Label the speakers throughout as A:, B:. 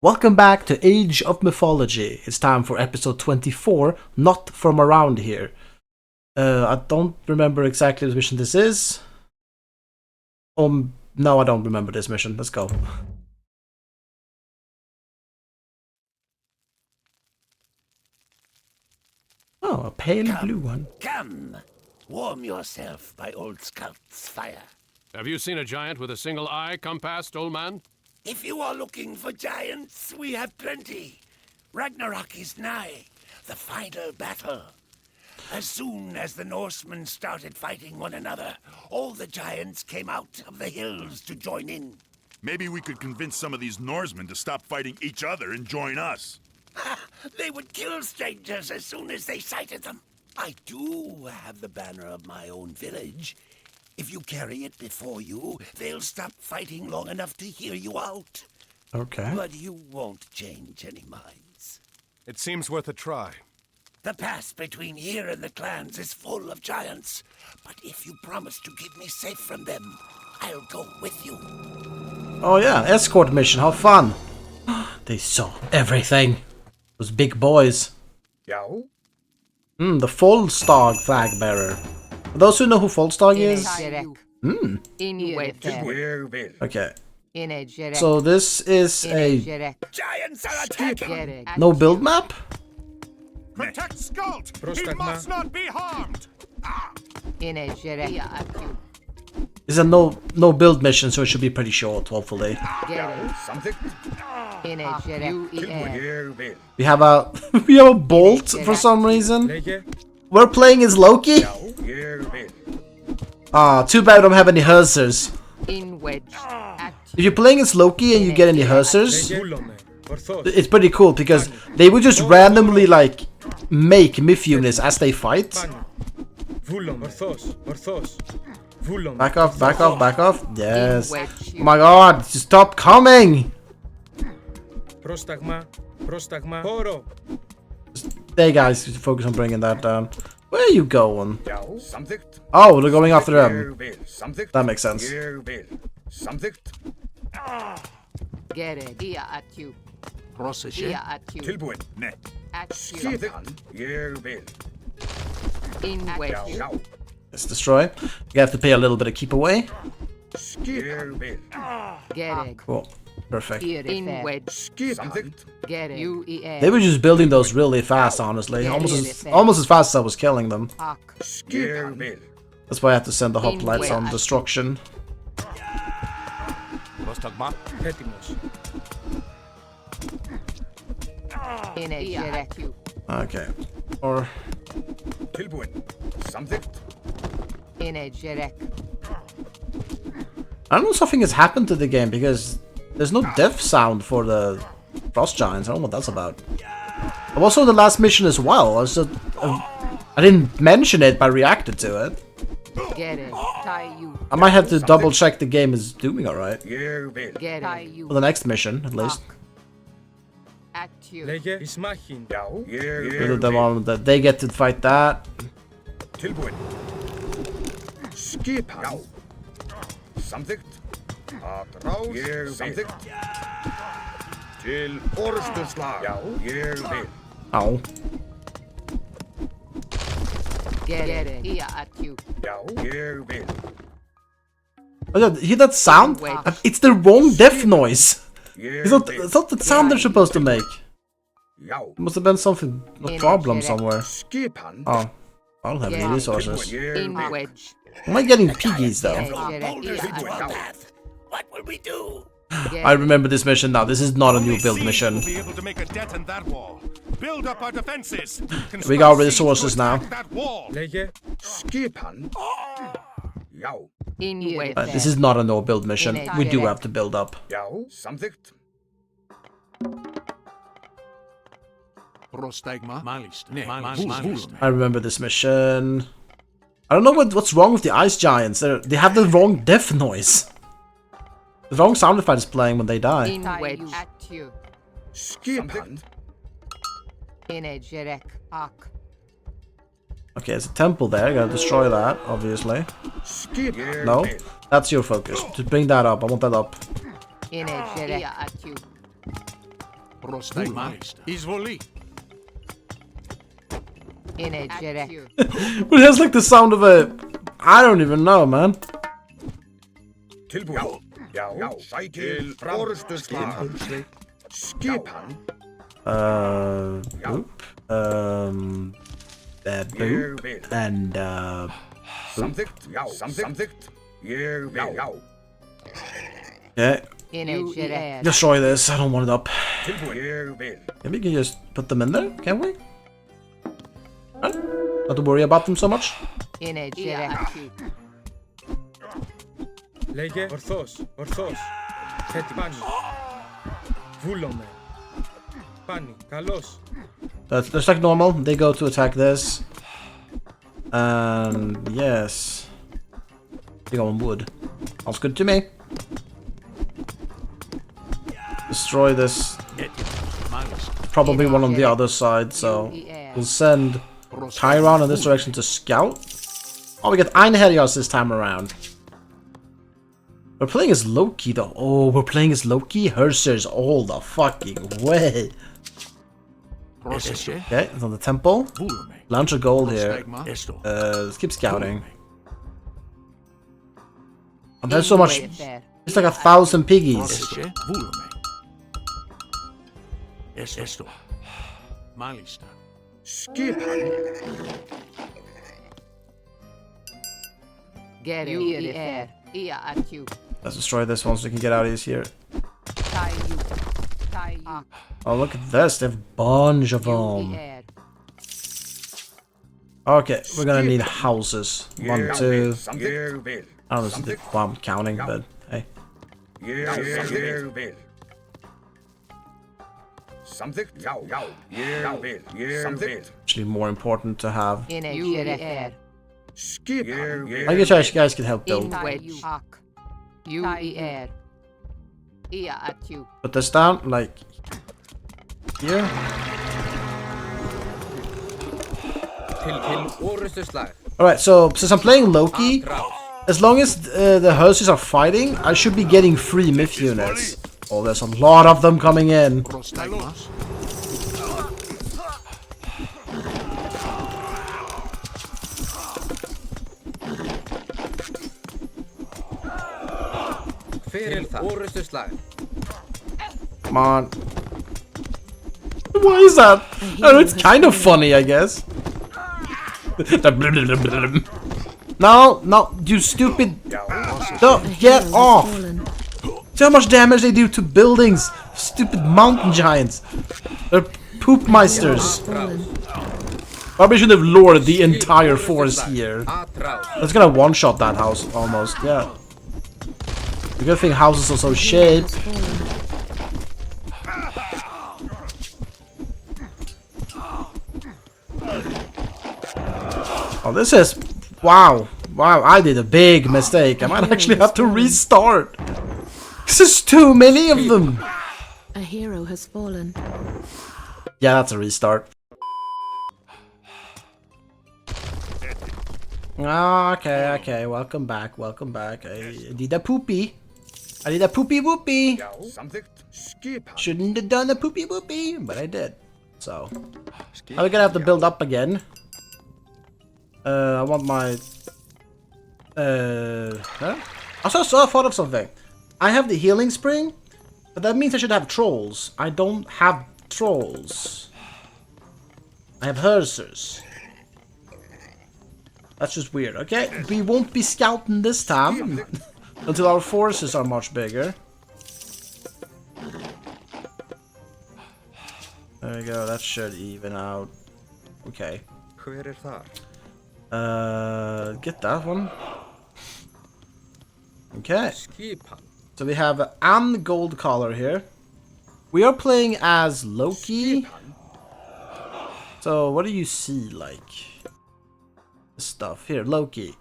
A: Welcome back to Age of Mythology. It's time for episode 24, Not From Around Here. I don't remember exactly which mission this is. No, I don't remember this mission. Let's go. Oh, a pale blue one.
B: Come, warm yourself by old Scout's fire.
C: Have you seen a giant with a single eye come past, old man?
B: If you are looking for giants, we have plenty. Ragnarok is nigh, the final battle. As soon as the Norsemen started fighting one another, all the giants came out of the hills to join in.
D: Maybe we could convince some of these Norsemen to stop fighting each other and join us.
B: They would kill strangers as soon as they sighted them. I do have the banner of my own village. If you carry it before you, they'll stop fighting long enough to hear you out.
A: Okay.
B: But you won't change any minds.
C: It seems worth a try.
B: The pass between here and the clans is full of giants. But if you promise to keep me safe from them, I'll go with you.
A: Oh yeah, escort mission, how fun. They saw everything. Those big boys.
D: Yow?
A: The Folstag flag bearer. For those who know who Folstag is. Okay. So this is a
B: Giants are attacking!
A: no build map?
C: Protect Skald! He must not be harmed!
A: It's a no build mission, so it should be pretty short, hopefully. We have a we have a bolt for some reason. We're playing as Loki. Too bad I don't have any hussars. If you're playing as Loki and you get any hussars, it's pretty cool because they would just randomly like make myth units as they fight. Back off, back off, back off. Yes. Oh my god, stop coming! Hey guys, focus on bringing that down. Where are you going? Oh, they're going after them. That makes sense. Let's destroy. You have to pay a little bit of keep away. Cool. Perfect. They were just building those really fast, honestly. Almost as fast as I was killing them. That's why I had to send the hoplites on destruction. Okay. Or I don't know, something has happened to the game because there's no death sound for the frost giants. I don't know what that's about. And also the last mission as well. I didn't mention it, but I reacted to it. I might have to double check the game is doing alright. For the next mission, at least. They get to fight that. Ow. Oh, hear that sound? It's the wrong death noise. It's not the sound they're supposed to make. It must have been something, a problem somewhere. Oh, I don't have any resources. Am I getting piggies though?
B: What will we do?
A: I remember this mission now. This is not a new build mission.
C: Build up our defenses.
A: We got resources now. This is not a no build mission. We do have to build up. I remember this mission. I don't know what's wrong with the ice giants. They have the wrong death noise. The wrong sound effect is playing when they die. Okay, there's a temple there. I gotta destroy that, obviously. No, that's your focus. Just bring that up. I want that up.
C: Izvoli.
A: But it has like the sound of a... I don't even know, man.
E: Tilbúin. Já, sækir orustuslag. Skipan.
A: Boop. Boop. And,
E: Samþykkt. Já, samþykkt. Ég vil. Já.
A: Okay. Destroy this. I don't want it up.
E: Tilbúin. Ég vil.
A: Maybe we can just put them in there, can't we? Right. Not to worry about them so much.
F: Λέγε ορθός. Θέτει πάνι. Βούλομαι. Πάνι, καλώς.
A: That's like normal. They go to attack this. And yes. They go on wood. Sounds good to me. Destroy this. Probably one on the other side, so we'll send Tyron in this direction to scout. Oh, we get Einherjas this time around. We're playing as Loki though. Oh, we're playing as Loki? Hersers all the fucking way. Okay, it's on the temple. Launch a gold here. Let's keep scouting. And there's so much. It's like 1,000 piggies.
E: Skipan.
A: Let's destroy this one so we can get out of here. Oh, look at this. They have a bunch of them. Okay, we're gonna need houses. 1, 2.
E: Ég vil.
A: I don't know why I'm counting, but hey.
E: Ég vil. Samþykkt. Já. Ég vil. Samþykkt.
A: Actually, more important to have.
E: Skipan.
A: I guess you guys can help build. Put this down, like here. Alright, so since I'm playing Loki, as long as the Hersers are fighting, I should be getting free myth units. Oh, there's a lot of them coming in. Come on. Why is that? Oh, it's kind of funny, I guess. No, you stupid. Don't get off. See how much damage they do to buildings. Stupid mountain giants. They're poop meisters. Probably should have lured the entire force here. That's gonna one-shot that house almost, yeah. The good thing houses are so shaped. Oh, this is... Wow, I did a big mistake. I might actually have to restart. This is too many of them.
G: A hero has fallen.
A: Yeah, that's a restart. Okay, welcome back. I need a poopy. Whoopie. Shouldn't have done a poopy whoopie, but I did. So, now we're gonna have to build up again. I want my... Huh? Also, I thought of something. I have the healing spring, but that means I should have trolls. I don't have trolls. I have Hersers. That's just weird, okay? We won't be scouting this time until our forces are much bigger. There we go, that should even out. Okay. Get that one. Okay. So we have an gold collar here. We are playing as Loki. So what do you see like? Stuff here, Loki.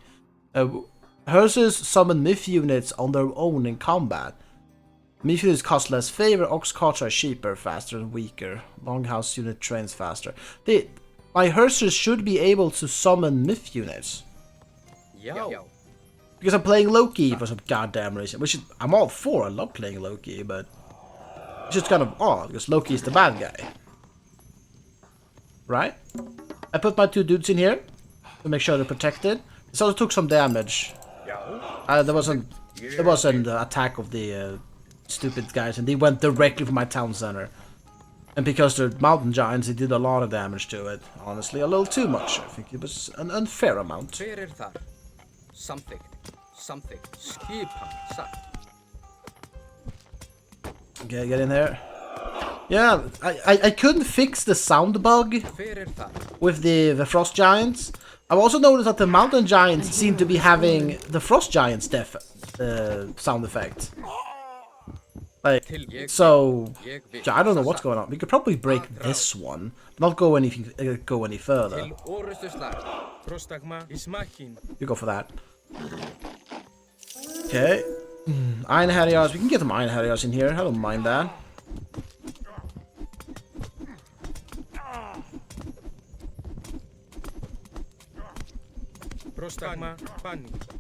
A: Hersers summon myth units on their own in combat. Myth units cost less favor, ox carts are cheaper, faster and weaker. Longhouse unit trains faster. My Hersers should be able to summon myth units. Because I'm playing Loki for some goddamn reason. Which I'm all for, I love playing Loki, but It's just kind of odd, because Loki is the bad guy. Right? I put my 2 dudes in here to make sure they're protected. This also took some damage. There was an attack of the stupid guys, and they went directly for my town center. And because they're mountain giants, it did a lot of damage to it. Honestly, a little too much. I think it was an unfair amount.
E: Something. Skipan.
A: Okay, get in there. Yeah, I couldn't fix the sound bug with the frost giants. I've also noticed that the mountain giants seem to be having the frost giants death sound effect. Like, so yeah, I don't know what's going on. We could probably break this one, not go any further. You go for that. Okay. Iron Harriers. We can get some Iron Harriers in here. I don't mind that.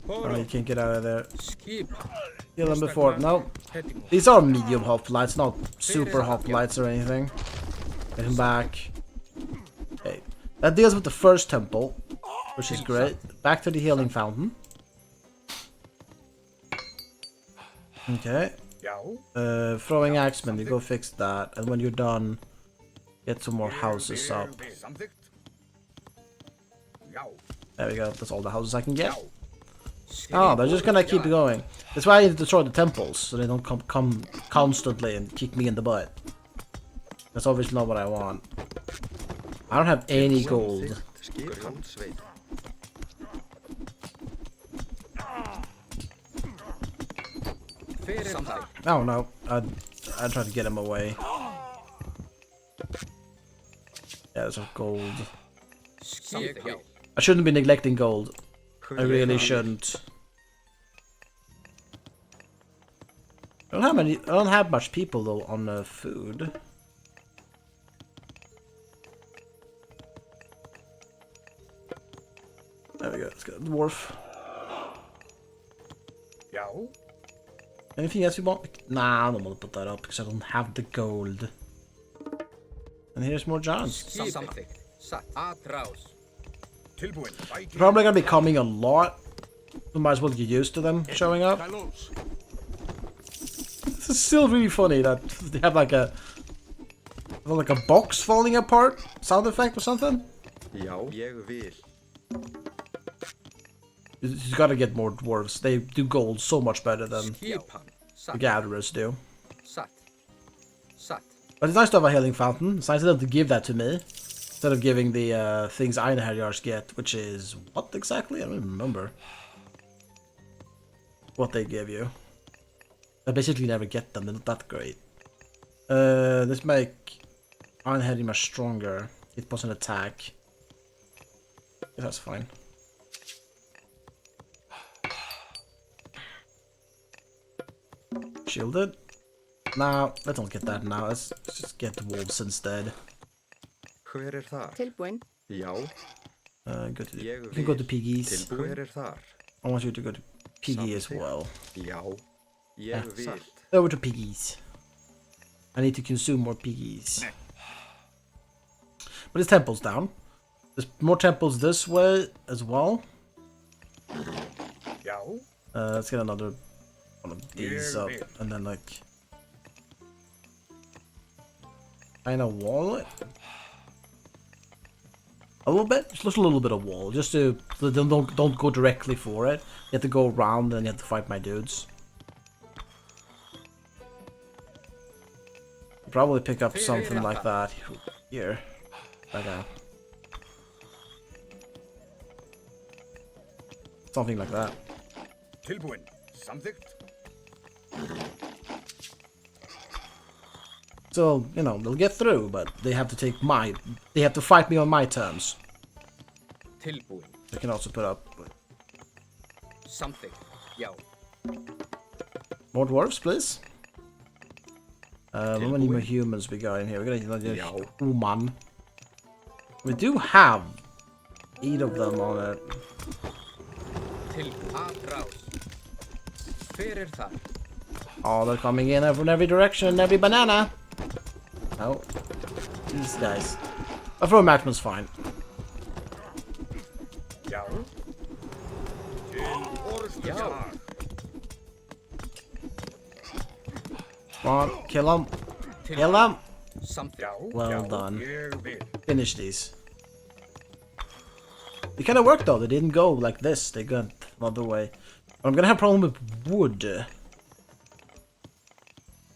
A: Oh, you can't get out of there. Kill them before. No. These are medium hoplites, not super hoplites or anything. Get him back. Okay. That deals with the first temple, which is great. Back to the healing fountain. Okay. Throwing axemen, you go fix that. And when you're done, get some more houses up. There we go, that's all the houses I can get. Oh, they're just gonna keep going. That's why I need to destroy the temples, so they don't come constantly and kick me in the butt. That's obviously not what I want. I don't have any gold. Oh no, I tried to get him away. Yeah, there's some gold. I shouldn't be neglecting gold. I really shouldn't. I don't have much people though on food. There we go. Let's get a dwarf. Anything else you want? Nah, I don't want to put that up because I don't have the gold. And here's more giants. Probably gonna be coming a lot. We might as well get used to them showing up. This is still really funny that they have like a box falling apart sound effect or something. You gotta get more dwarves. They do gold so much better than the gatherers do. But it's nice to have a healing fountain. It's nice of them to give that to me. Instead of giving the things Iron Harriers get, which is what exactly? I don't even remember what they give you. I basically never get them, they're not that great. Let's make Iron Harriers stronger. It was an attack. Yeah, that's fine. Shielded. No, let's not get that now. Let's just get the wolves instead.
G: Tilbúin.
A: You can go to Piggies. I want you to go to Piggy as well. Over to Piggies. I need to consume more Piggies. But his temple's down. There's more temples this way as well. Let's get another one of these up, and then like kind of wall it. A little bit, just a little bit of wall, just so they don't go directly for it. You have to go around, and then you have to fight my dudes. Probably pick up something like that here, like something like that. So, you know, they'll get through, but they have to they have to fight me on my terms. They can also put up more dwarves, please. How many more humans we got in here? We're gonna get human. We do have 8 of them on it. Oh, they're coming in from every direction, every banana. No. These guys. I throw Maximum's fine.
E: Já. Til orustu slag.
A: Come on, kill him. Kill him.
E: Something.
A: Well done.
E: Ég vil.
A: Finish these. It kind of worked though. They didn't go like this. They got another way. But I'm gonna have a problem with wood.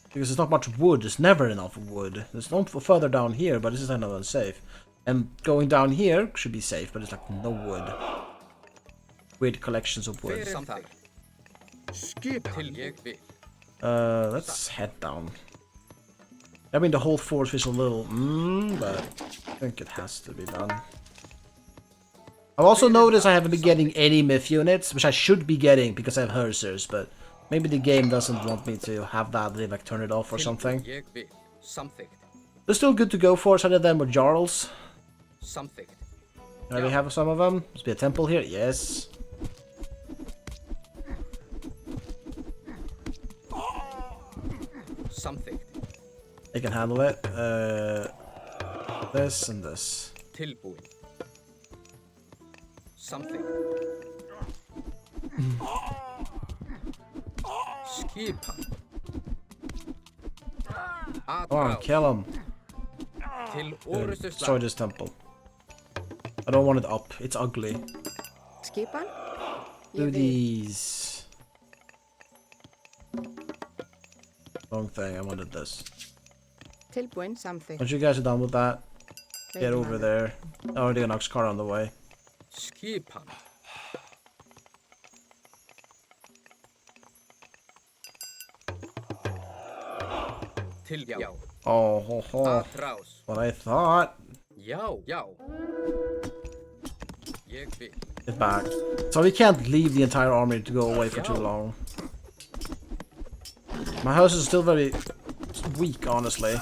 A: Because there's not much wood. There's never enough wood. There's no further down here, but this is kind of unsafe. And going down here should be safe, but it's like no wood. Weird collections of wood. Let's head down. I mean, the whole force is a little, but I think it has to be done. I've also noticed I haven't been getting any myth units, which I should be getting because I have Hersers, but maybe the game doesn't want me to have that, they like turn it off or something. They're still good to go for, some of them with Jarls. Do we have some of them? Must be a temple here, yes. They can handle it. This and this. Come on, kill him. Destroy this temple. I don't want it up. It's ugly. Do these. Wrong thing. I wanted this. Once you guys are done with that, get over there. Already an ox car on the way. Oh, ho, ho. What I thought. Get back. So we can't leave the entire army to go away for too long. My house is still very weak, honestly.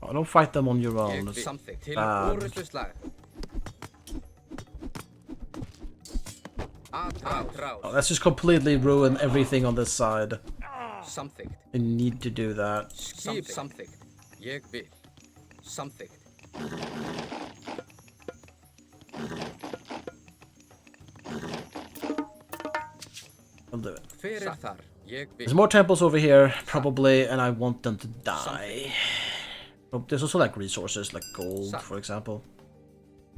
A: Oh, don't fight them on your own. It's bad. Oh, let's just completely ruin everything on this side. I need to do that. I'll do it. There's more temples over here, probably, and I want them to die. Oh, there's also like resources, like gold, for example.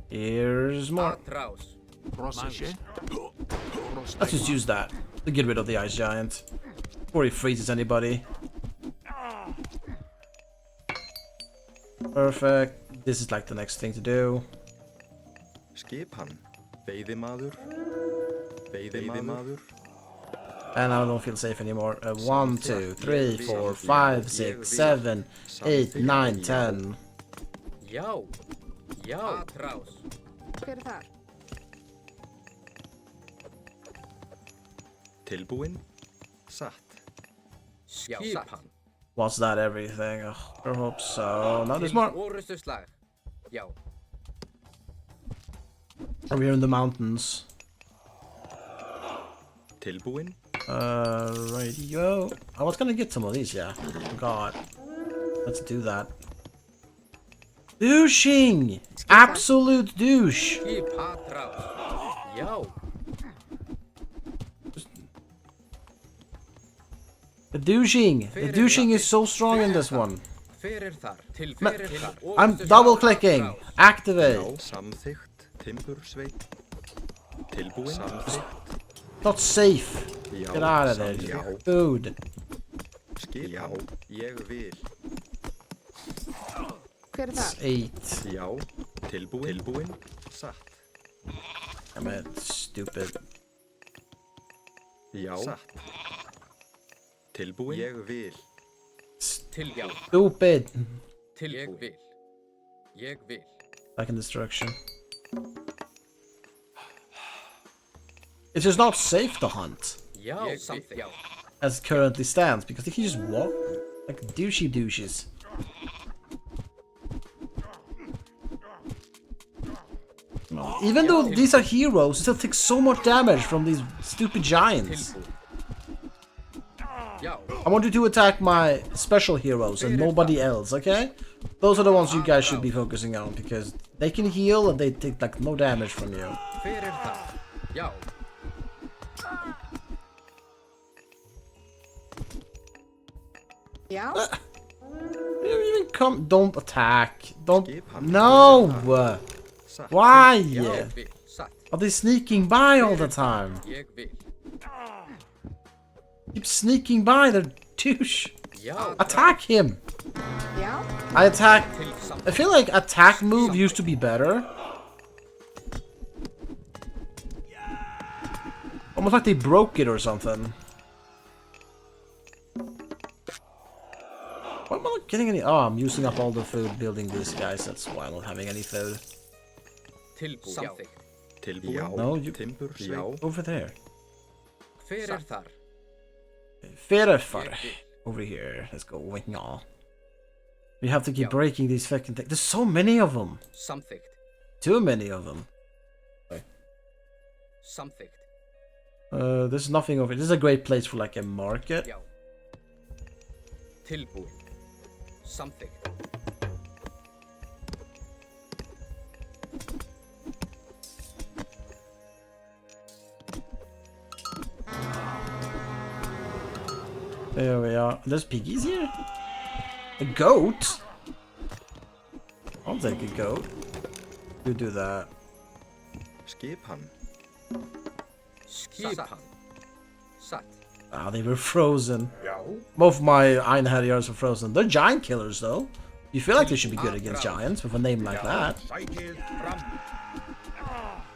A: Here's more. Let's just use that to get rid of the ice giant before he freezes anybody. Perfect. This is like the next thing to do. And I don't feel safe anymore. 1, 2, 3, 4, 5, 6, 7, 8, 9, 10.
H: Tilbúin? Satt.
A: Was that everything? I hope so. No, there's more. Over here in the mountains.
H: Tilbúin?
A: Radio. I was gonna get some of these, yeah. God. Let's do that. Douching! Absolute douche! The douching! The douching is so strong in this one. I'm double clicking! Activate!
H: Samþykkt. Timbursveit. Tilbúin? Samþykkt.
A: Not safe! Get out of there, you food!
H: Já, ég vil.
A: It's 8.
H: Já, tilbúin? Tilbúin? Satt.
A: Damn it, stupid.
H: Já. Satt. Tilbúin? Ég vil.
A: Stupid!
F: Ég vil.
A: Back in this direction. It's just not safe to hunt. As it currently stands, because they can just walk like douchey douches. even though these are heroes, still take so much damage from these stupid giants. I want you to attack my special heroes and nobody else, okay? Those are the ones you guys should be focusing on, because they can heal and they take like no damage from you. You even come. Don't attack. Don't. No! Why? Are they sneaking by all the time? Keep sneaking by, they're douche. Attack him! I feel like attack move used to be better. Almost like they broke it or something. Why am I not getting any? Oh, I'm using up all the food building these guys. That's why I'm not having any food. No, you over there. Over here. Let's go. We have to keep breaking these fucking things. There's so many of them. Too many of them. There's nothing over here. This is a great place for like a market. There we are. There's piggies here? A goat? I'll take a goat. You do that. Ah, they were frozen. Both my Iron Harriers were frozen. They're giant killers though. You feel like they should be good against giants with a name like that.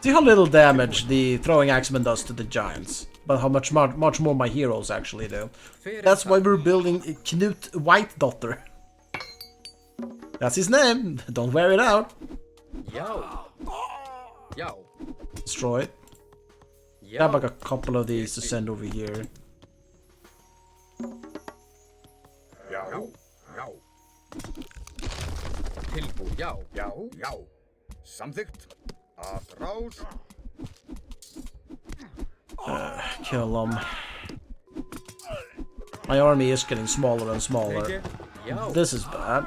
A: See how little damage the throwing axeman does to the giants, but how much more my heroes actually do. That's why we're building Knut Whitedotter. That's his name. Don't wear it out. Destroy it. I have like a couple of these to send over here. Kill them. My army is getting smaller and smaller. This is bad.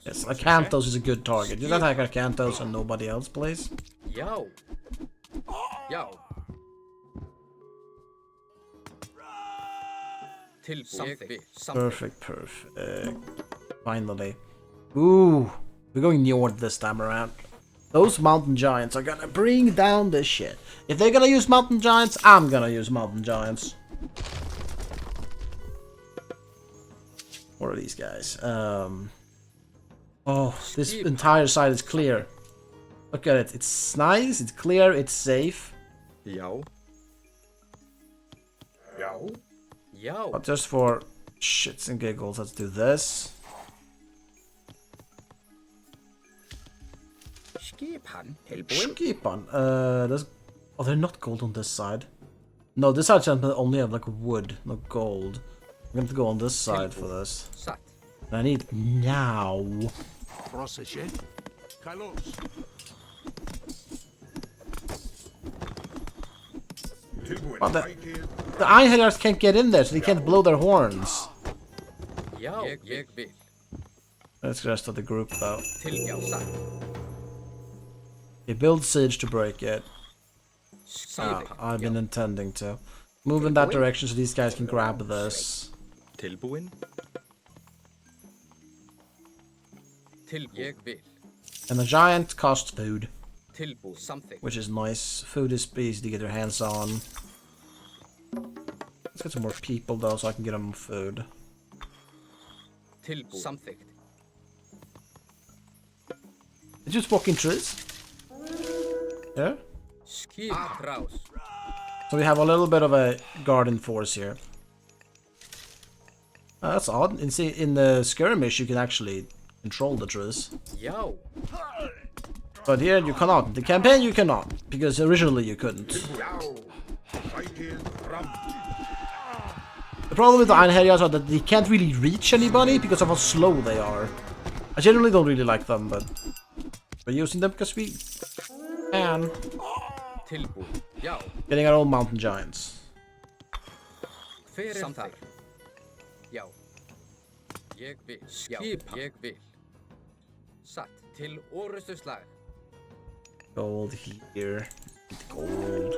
A: Yes, Acanthos is a good target. You attack Acanthos and nobody else, please. Perfect. Finally. Ooh, we're going north this time around. Those mountain giants are gonna bring down this shit. If they're gonna use mountain giants, I'm gonna use mountain giants. What are these guys? Oh, this entire side is clear. Look at it. It's nice, it's clear, it's safe. But just for shits and giggles, let's do this. Skipan. Oh, they're not gold on this side. No, this side only have like wood, not gold. I'm going to go on this side for this. And I need now. But the Iron Harriers can't get in there, so they can't blow their horns. That's the rest of the group, though. They build siege to break it. I've been intending to. Move in that direction so these guys can grab this. And the giant costs food. Which is nice. Food is easy to get their hands on. Let's get some more people though so I can get them food. Did you just walk in trees? Yeah? So we have a little bit of a garden force here. That's odd. In the skirmish you can actually control the trees. But here you cannot. The campaign you cannot. Because originally you couldn't. The problem with the Einherjars are that they can't really reach anybody because of how slow they are. I generally don't really like them, but we're using them because we can. Getting our own mountain giants.
F: Samþykkt. Já. Ég vil. Skipa. Ég vil. Satt. Til orustuslag.
A: Gold here. Gold.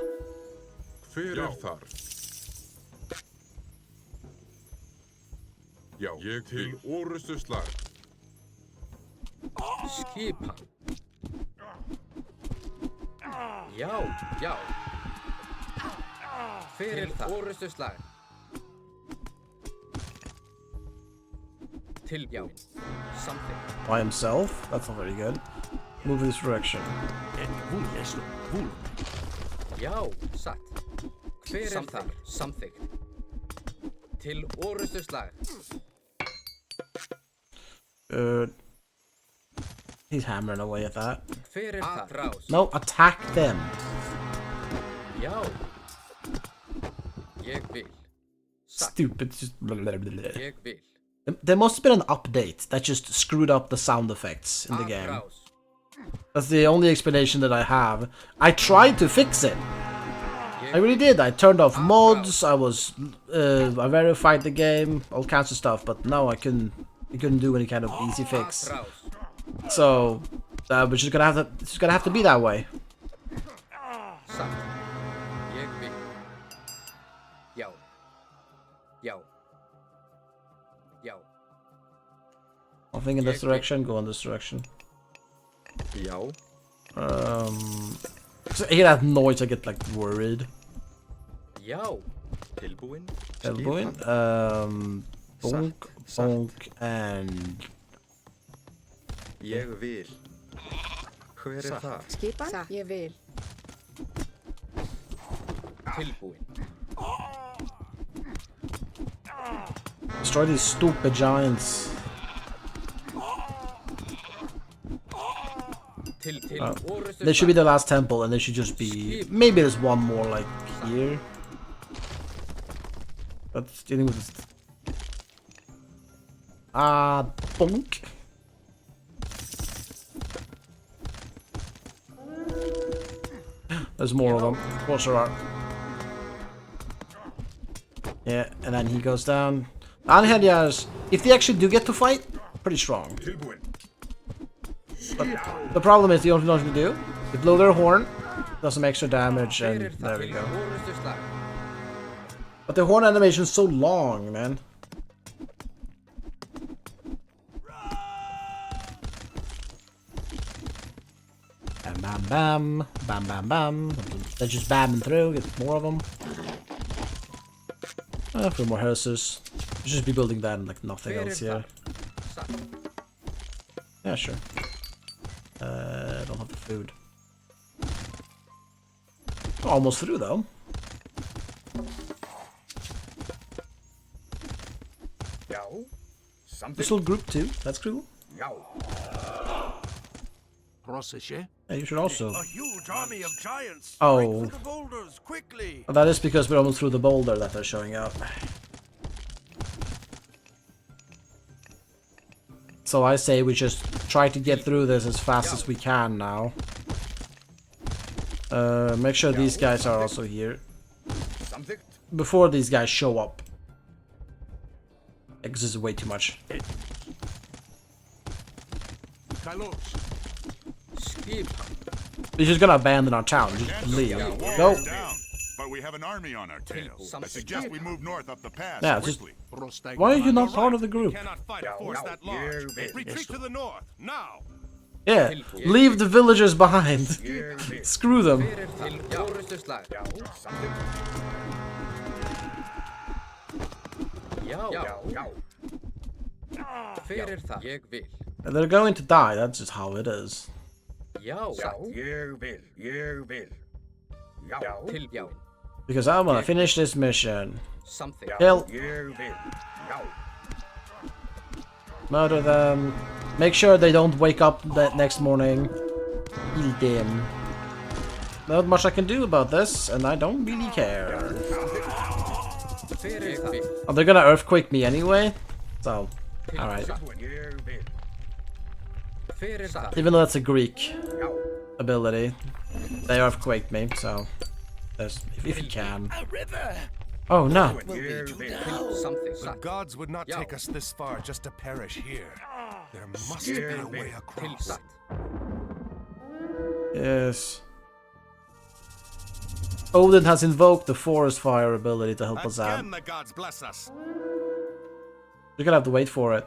C: Hver þar? Já, ég til orustuslag.
F: Skipa. Já, já. Hver það? Orustuslag. Tilbúin. Samþykkt.
A: By himself? That's not very good. Move in this direction.
F: Já, satt. Hver það? Samþykkt. Til orustuslag.
A: Good. He's hammering away at that.
F: Hver það?
A: No, attack them.
F: Já. Ég vil.
A: Stupid. Just blah, blah, blah, blah.
F: Ég vil.
A: There must have been an update that just screwed up the sound effects in the game. That's the only explanation that I have. I tried to fix it. I really did. I turned off mods. I verified the game, all kinds of stuff. But no, I couldn't do any kind of easy fix. So we're just gonna have to be that way. Nothing in this direction. Go in this direction.
H: Já.
A: So I hear that noise, I get like worried.
F: Já.
H: Tilbúin.
A: Tilbúin. Bonk, bonk, and...
H: Ég vil. Hver það?
I: Skipan? Ég vil.
F: Tilbúin.
A: Destroy these stupid giants. They should be the last temple, and they should just be... Maybe there's one more, like, here. But dealing with this... bonk. There's more of them. Of course there are. Yeah, and then he goes down. Einherjars, if they actually do get to fight, pretty strong. But the problem is, you don't know what to do. You blow their horn, does some extra damage, and there we go. But the horn animation is so long, man. Bam, bam, bam, bam, bam, bam. They're just bamming through. Get more of them. A few more houses. You should just be building that and like nothing else here. Yeah, sure. I don't have the food. Almost through though. This little group too. That's cool. Yeah, you should also.
B: A huge army of giants.
A: Oh.
B: The boulders, quickly.
A: That is because we're almost through the boulder that they're showing up. So I say we just try to get through this as fast as we can now. Make sure these guys are also here. Before these guys show up. Because this is way too much. We're just gonna abandon our town. Just leave. Go.
D: But we have an army on our tails. I suggest we move north up the pass quickly.
A: Why are you not part of the group?
C: Cannot fight a force that large. Retreat to the north, now!
A: Yeah, leave the villagers behind. Screw them. They're going to die, that's just how it is. Because I want to finish this mission. Kill. Murder them. Make sure they don't wake up that next morning. Kill them. Not much I can do about this, and I don't really care. Oh, they're gonna earthquake me anyway, so alright. Even though that's a Greek ability, they earthquake me, so if you can.
B: A river.
A: Oh no!
B: What will we do now?
C: The gods would not take us this far just to perish here. There must be a way across.
A: Yes. Odin has invoked the forest fire ability to help us out.
C: Again, the gods bless us.
A: You're gonna have to wait for it.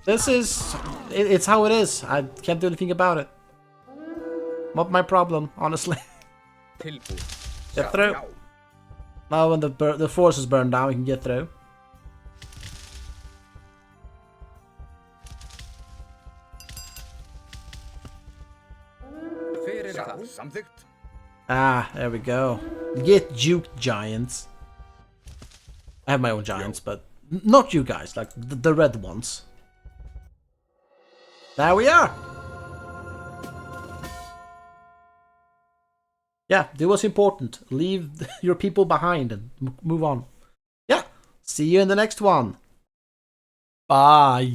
A: This is... it's how it is. I can't do anything about it. Not my problem, honestly. Get through. Now when the forces burn down, we can get through. Ah, there we go. Get juked, giants. I have my own giants, but not you guys, like the red ones. There we are! Yeah, do what's important. Leave your people behind and move on. Yeah, see you in the next one. Bye.